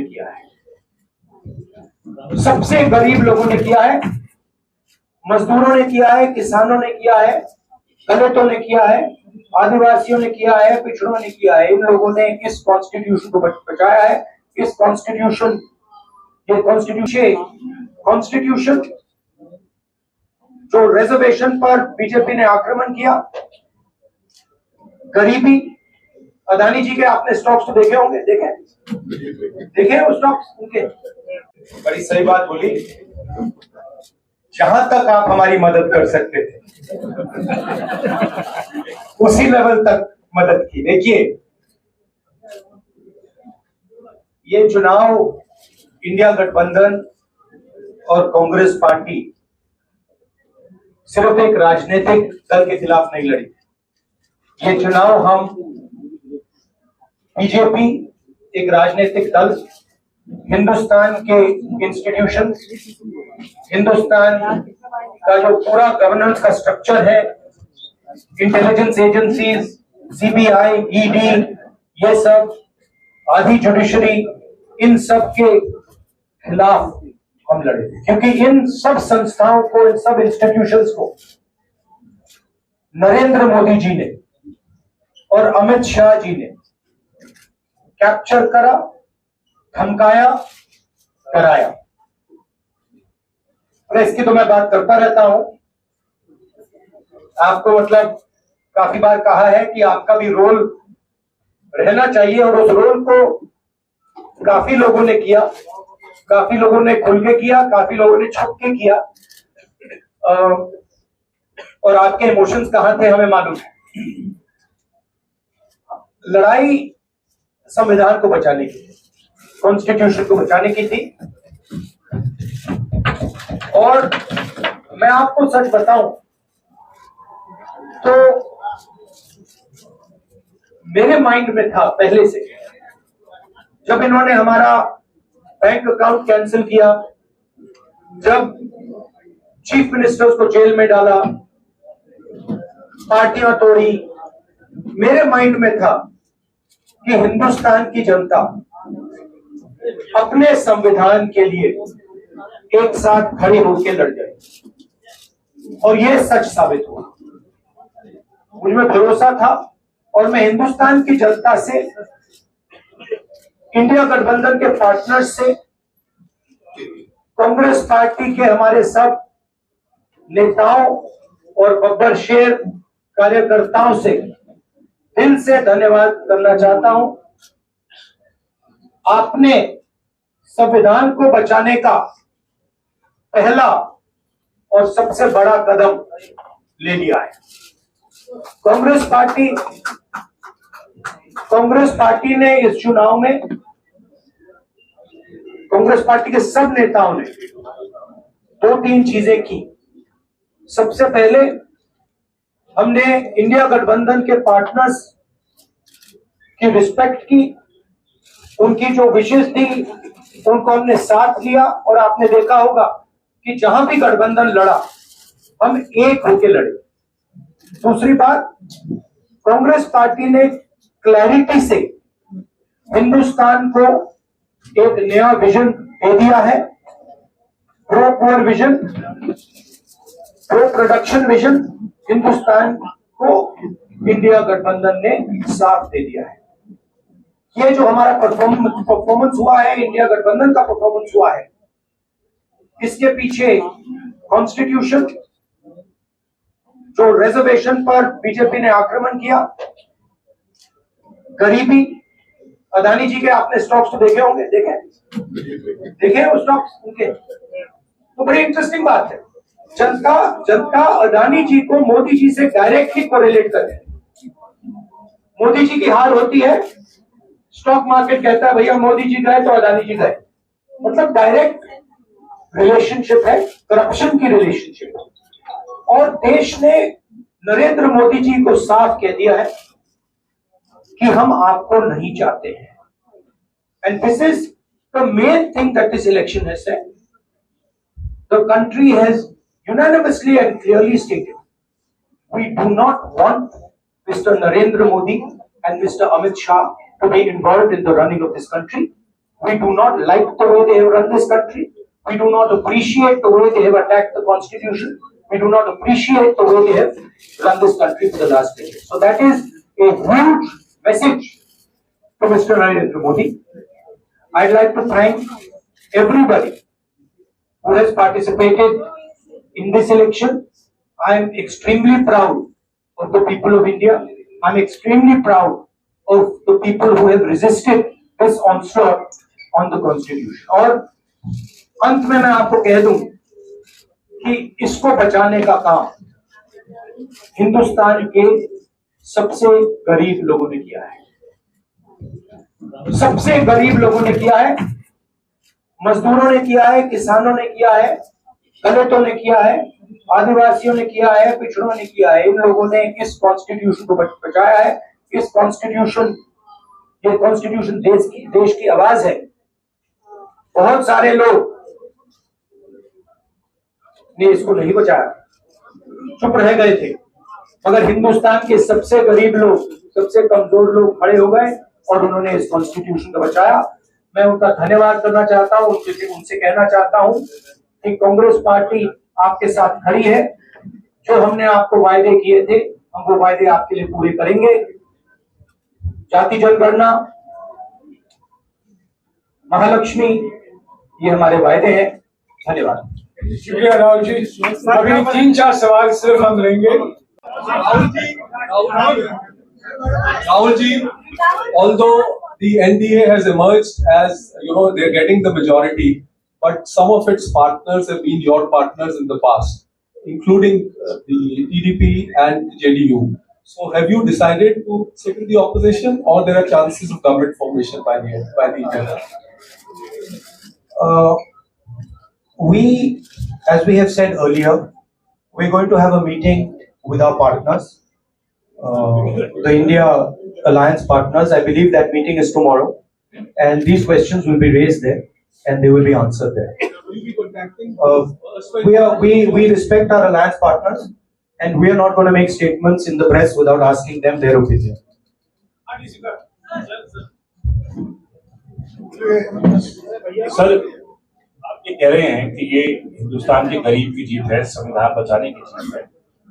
किया है, सबसे गरीब लोगों ने किया है, मजदूरों ने किया है, किसानों ने किया है, दलितों ने किया है, आदिवासियों ने किया है, पिछड़ों ने किया है। इन लोगों ने इस कॉन्स्टिट्यूशन को बचाया है। इस कॉन्स्टिट्यूशन जो रिजर्वेशन पर बीजेपी ने आक्रमण किया, गरीबी, अदानी जी के आपने स्टॉक्स तो देखे होंगे, देखे वो स्टॉक्स उनके। बड़ी सही बात बोली, जहां तक आप हमारी मदद कर सकते थे उसी लेवल तक मदद की। देखिए, ये चुनाव इंडिया गठबंधन और कांग्रेस पार्टी सिर्फ एक राजनीतिक दल के खिलाफ नहीं लड़ी। ये चुनाव हम बीजेपी, एक राजनीतिक दल, हिंदुस्तान के इंस्टीट्यूशन, हिंदुस्तान का जो पूरा गवर्नेंस का स्ट्रक्चर है, इंटेलिजेंस एजेंसीज, सीबीआई, ईडी, ये सब, आधी जुडिशरी, इन सब के खिलाफ हम लड़े, क्योंकि इन सब संस्थाओं को, इन सब इंस्टीट्यूशंस को नरेंद्र मोदी जी ने और अमित शाह जी ने कैप्चर करा, धमकाया, कराया। और इसकी तो मैं बात करता रहता हूं। आपको मतलब काफी बार कहा है कि आपका भी रोल रहना चाहिए, और उस रोल को काफी लोगों ने किया, काफी लोगों ने खुल के किया, काफी लोगों ने छुप के किया। और आपके इमोशंस कहां थे हमें मालूम है। लड़ाई संविधान को बचाने की, कॉन्स्टिट्यूशन को बचाने की थी। और मैं आपको सच बताऊं तो मेरे माइंड में था पहले से, जब इन्होंने हमारा बैंक अकाउंट कैंसिल किया, जब चीफ मिनिस्टर्स को जेल में डाला, पार्टियां तोड़ी, मेरे माइंड में था कि हिंदुस्तान की जनता अपने संविधान के लिए एक साथ खड़ी होकर लड़ जाए। और यह सच साबित हुआ। मुझे भरोसा था, और मैं हिंदुस्तान की जनता से, इंडिया गठबंधन के पार्टनर्स से, कांग्रेस पार्टी के हमारे सब नेताओं और बब्बर शेर कार्यकर्ताओं से दिल से धन्यवाद करना चाहता हूं। आपने संविधान को बचाने का पहला और सबसे बड़ा कदम ले लिया है। कांग्रेस पार्टी ने इस चुनाव में, कांग्रेस पार्टी के सब नेताओं ने 2-3 चीजें की। सबसे पहले हमने इंडिया गठबंधन के पार्टनर्स की रिस्पेक्ट की, उनकी जो विशेष थी उनको हमने साथ लिया। और आपने देखा होगा कि जहां भी गठबंधन लड़ा, हम एक होकर लड़े। दूसरी बात, कांग्रेस पार्टी ने क्लैरिटी से हिंदुस्तान को एक नया विजन दे दिया है, pro poor vision, pro production vision. Hindustan को इंडिया गठबंधन ने साथ दे दिया है। ये जो हमारा परफॉर्मेंस हुआ है, इंडिया गठबंधन का परफॉर्मेंस हुआ है, इसके पीछे कॉन्स्टिट्यूशन, जो रिजर्वेशन पर बीजेपी ने आक्रमण किया, गरीबी, अदानी जी के आपने स्टॉक्स तो देखे होंगे, देखे वो स्टॉक्स उनके। तो बड़ी इंटरेस्टिंग बात है, जनता अदानी जी को मोदी जी से डायरेक्टली कोरिलेट करते हैं। मोदी जी की हार होती है, स्टॉक मार्केट कहता है भैया मोदी जी गए तो अदानी जी गए। मतलब डायरेक्ट रिलेशनशिप है, करप्शन की रिलेशनशिप है। और देश ने नरेंद्र मोदी जी को साफ कह दिया है कि हम आपको नहीं चाहते हैं। And this is the main thing that this election has said. The country has unanimously and clearly stated, we do not want Mr. Narendra Modi and Mr. Amit Shah to be involved in the running of this country. We do not like the way they have run this country. We do not appreciate the way they have attacked the constitution. We do not appreciate the way they have run this country for the last decade. So that is a huge message to Mr. Narendra Modi. I'd like to thank everybody who has participated in this election. I am extremely proud of the people of India. I'm extremely proud of the people who have resisted this onslaught on the constitution. और अंत में मैं आपको कह दूं कि इसको बचाने का काम हिंदुस्तान के सबसे गरीब लोगों ने किया है। सबसे गरीब लोगों ने किया है, मजदूरों ने किया है, किसानों ने किया है, दलितों ने किया है, आदिवासियों ने किया है, पिछड़ों ने किया है। इन लोगों ने इस कॉन्स्टिट्यूशन को बचाया है। इस कॉन्स्टिट्यूशन, ये कॉन्स्टिट्यूशन देश की आवाज है। बहुत सारे लोग ने इसको नहीं बचाया, चुप रह गए थे, मगर हिंदुस्तान के सबसे गरीब लोग, सबसे कमजोर लोग खड़े हो गए और उन्होंने इस कॉन्स्टिट्यूशन को बचाया। मैं उनका धन्यवाद करना चाहता हूं, उनसे कहना चाहता हूं कि कांग्रेस पार्टी आपके साथ खड़ी है। जो हमने आपको वायदे किए थे, हम वो वायदे आपके लिए पूरे करेंगे। जाति जनगणना, महालक्ष्मी, ये हमारे वायदे हैं। धन्यवाद। शुक्रिया राहुल जी। अभी 3-4 सवाल सिर्फ हम लेंगे। Rahul ji, although the NDA has emerged as, they're getting the majority, but some of its partners have been your partners in the past, including the TDP and JDU. So have you decided to sit in the opposition, or there are chances of government formation by the end? As we have said earlier, we're going to have a meeting with our partners, the India Alliance partners. I believe that meeting is tomorrow, and these questions will be raised there, and they will be answered there. Will you be contacting? We respect our alliance partners, and we are not going to make statements in the press without asking them their opinion. Sir, आप ये कह रहे हैं कि ये हिंदुस्तान के गरीब की जीत है, संविधान बचाने की जीत है।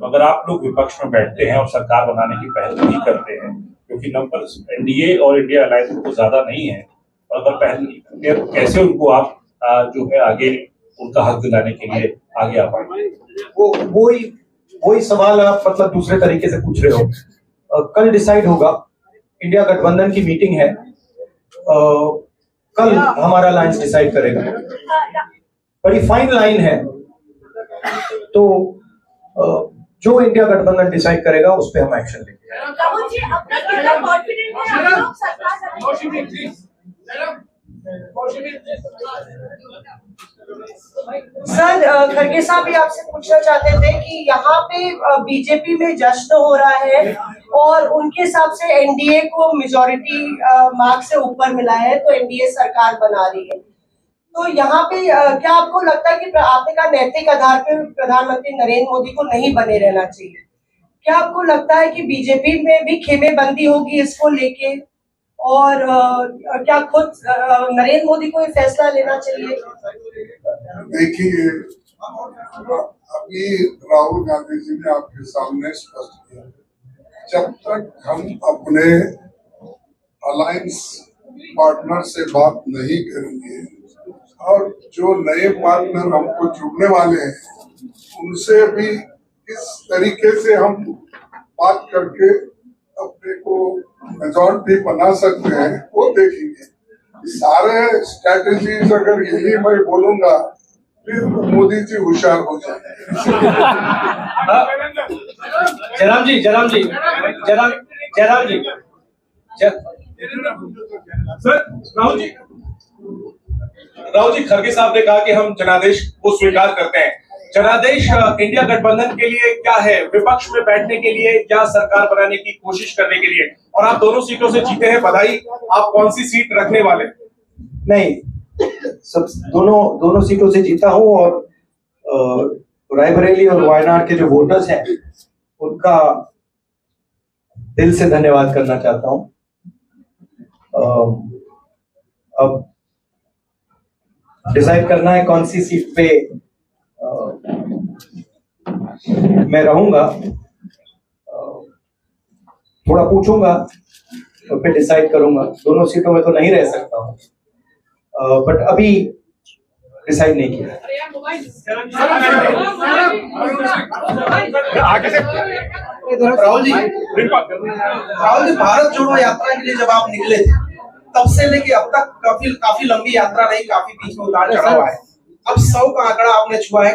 तो अगर आप लोग विपक्ष में बैठते हैं और सरकार बनाने की पहल नहीं करते हैं, क्योंकि नंबर एनडीए और इंडिया अलायंस को ज्यादा नहीं है, और अगर पहल नहीं करते हैं तो कैसे उनको आप जो है आगे उनका हक दिलाने के लिए आगे आ पाएंगे? वही सवाल आप मतलब दूसरे तरीके से पूछ रहे हो। कल डिसाइड होगा, इंडिया गठबंधन की मीटिंग है, कल हमारा अलायंस डिसाइड करेगा। बड़ी फाइन लाइन है, तो जो इंडिया गठबंधन डिसाइड करेगा उस पर हम एक्शन लेंगे। राहुल जी, अपना कितना कॉन्फिडेंट है आप लोग सरकार? सर, खड़गे साहब भी आपसे पूछना चाहते थे कि यहाँ पे बीजेपी में जश्न हो रहा है और उनके हिसाब से एनडीए को मेजॉरिटी मार्क्स से ऊपर मिला है, तो एनडीए सरकार बना रही है। तो यहाँ पे क्या आपको लगता है कि आपने कहा नैतिक आधार पर प्रधानमंत्री नरेंद्र मोदी को नहीं बने रहना चाहिए, क्या आपको लगता है कि बीजेपी में भी खेमेबंदी होगी इसको लेके, और क्या खुद नरेंद्र मोदी को ये फैसला लेना चाहिए? देखिए, अभी राहुल गांधी जी ने आपके सामने स्पष्ट किया, जब तक हम अपने अलायंस पार्टनर से बात नहीं करेंगे और जो नए पार्टनर हमको जुड़ने वाले हैं उनसे भी किस तरीके से हम बात करके अपने को मेजॉरिटी बना सकते हैं वो देखेंगे। सारे स्ट्रेटेजीज अगर यही मैं बोलूंगा फिर मोदी जी होशियार हो जाएंगे। जयराम जी सर, राहुल जी, खड़गे साहब ने कहा कि हम जनादेश को स्वीकार करते हैं। जनादेश इंडिया गठबंधन के लिए क्या है? विपक्ष में बैठने के लिए या सरकार बनाने की कोशिश करने के लिए? और आप दोनों सीटों से जीते हैं, बधाई। आप कौन सी सीट रखने वाले? नहीं, सब दोनों सीटों से जीता हूं, और रायबरेली और वायनाड के जो वोटर्स हैं उनका दिल से धन्यवाद करना चाहता हूं। अब डिसाइड करना है कौन सी सीट पे मैं रहूंगा। थोड़ा पूछूंगा तो फिर डिसाइड करूंगा। दोनों सीटों में तो नहीं रह सकता हूँ, बट अभी डिसाइड नहीं किया। राहुल जी, भारत जोड़ो यात्रा के लिए जब आप निकले थे तब से लेके अब तक काफी लंबी यात्रा रही, काफी बीच में उतार चढ़ाव आए। अब 100 का आंकड़ा आपने छुआ है।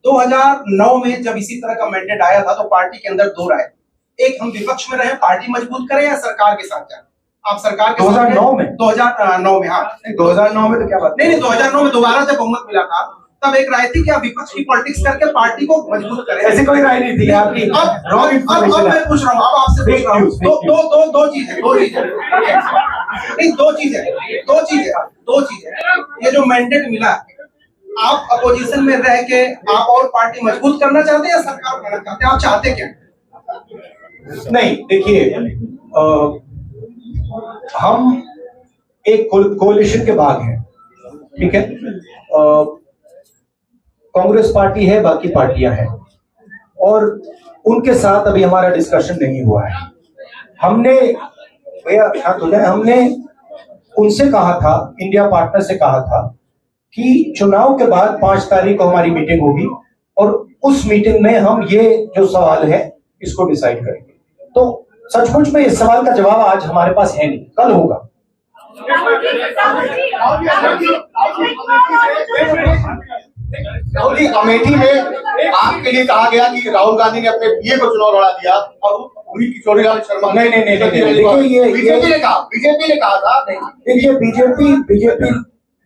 2009 में जब इसी तरह का मैंडेट आया था तो पार्टी के अंदर दो राय, एक हम विपक्ष में रहे, पार्टी मजबूत करें या सरकार के साथ जाए। आप सरकार के 2009 में 2009 में हाँ 2009 में तो क्या बात नहीं 2009 में दोबारा जब बहुमत मिला था तब एक राय थी कि आप विपक्ष की पॉलिटिक्स करके पार्टी को मजबूत करें। ऐसी कोई राय नहीं थी आपकी। अब मैं पूछ रहा हूँ, अब आपसे पूछ रहा हूँ, दो चीजें नहीं, दो चीजें। ये जो मैंडेट मिला, आप अपोजिशन में रह के आप और पार्टी मजबूत करना चाहते हैं या सरकार बनाना चाहते हैं? आप चाहते क्या? नहीं, देखिए, हम एक कोalition के भाग हैं, ठीक है। कांग्रेस पार्टी है, बाकी पार्टियां हैं, और उनके साथ अभी हमारा डिस्कशन नहीं हुआ है। हमने उनसे कहा था, इंडिया पार्टनर से कहा था कि चुनाव के बाद 5 तारीख को हमारी मीटिंग होगी और उस मीटिंग में हम ये जो सवाल है इसको डिसाइड करेंगे। तो सचमुच में इस सवाल का जवाब आज हमारे पास है नहीं, कल होगा। राहुल जी, अमेठी में आपके लिए कहा गया कि राहुल गांधी ने अपने बीए को चुनाव लड़ा दिया और उन्हीं किशोरीलाल शर्मा नहीं, बीजेपी ने कहा था। देखिए, बीजेपी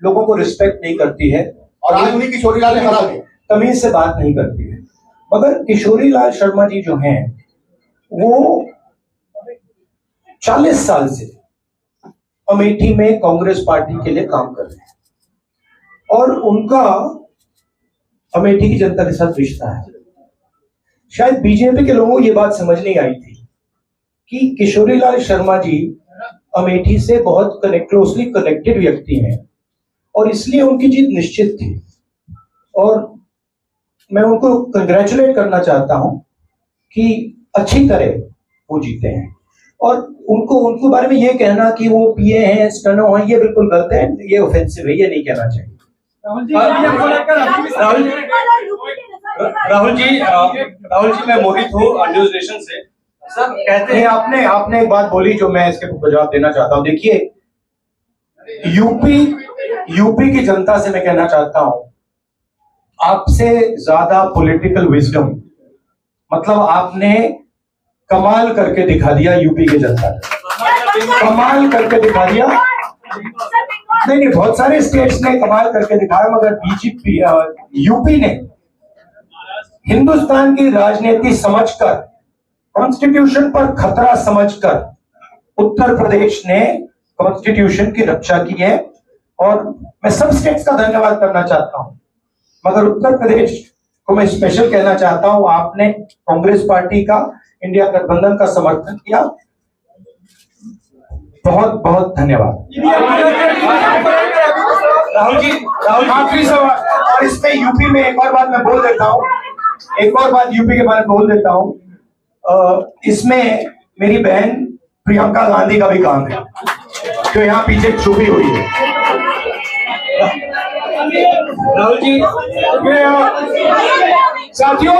लोगों को रिस्पेक्ट नहीं करती है और आज उन्हीं किशोरीलाल ने हरा दिया, तमीज से बात नहीं करती है। मगर किशोरीलाल शर्मा जी जो हैं वो 40 साल से अमेठी में कांग्रेस पार्टी के लिए काम कर रहे हैं और उनका अमेठी की जनता के साथ रिश्ता है। शायद बीजेपी के लोगों को ये बात समझ नहीं आई थी कि किशोरीलाल शर्मा जी अमेठी से बहुत क्लोजली कनेक्टेड व्यक्ति हैं और इसलिए उनकी जीत निश्चित थी। और मैं उनको कंग्रेचुलेट करना चाहता हूं कि अच्छी तरह वो जीते हैं। और उनको बारे में ये कहना कि वो पीए हैं, स्टनो हैं, ये बिल्कुल गलत है, ये ऑफेंसिव है, ये नहीं कहना चाहिए। राहुल जी, मैं मोहित हूँ न्यूज नेशन से। सर कहते हैं, आपने एक बात बोली जो मैं इसके जवाब देना चाहता हूँ। देखिए, यूपी की जनता से मैं कहना चाहता हूं, आपसे ज्यादा पॉलिटिकल विजडम, मतलब आपने कमाल करके दिखा दिया। यूपी की जनता ने कमाल करके दिखा दिया। नहीं, बहुत सारे स्टेट्स ने कमाल करके दिखाया, मगर बीजेपी यूपी ने हिंदुस्तान की राजनीति समझकर, कॉन्स्टिट्यूशन पर खतरा समझकर उत्तर प्रदेश ने कॉन्स्टिट्यूशन की रक्षा की है। और मैं सब स्टेट्स का धन्यवाद करना चाहता हूं, मगर उत्तर प्रदेश को मैं स्पेशल कहना चाहता हूं। आपने कांग्रेस पार्टी का, इंडिया गठबंधन का समर्थन किया, बहुत बहुत धन्यवाद। राहुल जी, आखिरी सवाल, और इसमें यूपी में एक और बात मैं बोल देता हूं, यूपी के बारे में बोल देता हूं। इसमें मेरी बहन प्रियंका गांधी का भी काम है, जो यहाँ पीछे छुपी हुई है। राहुल जी, साथियों,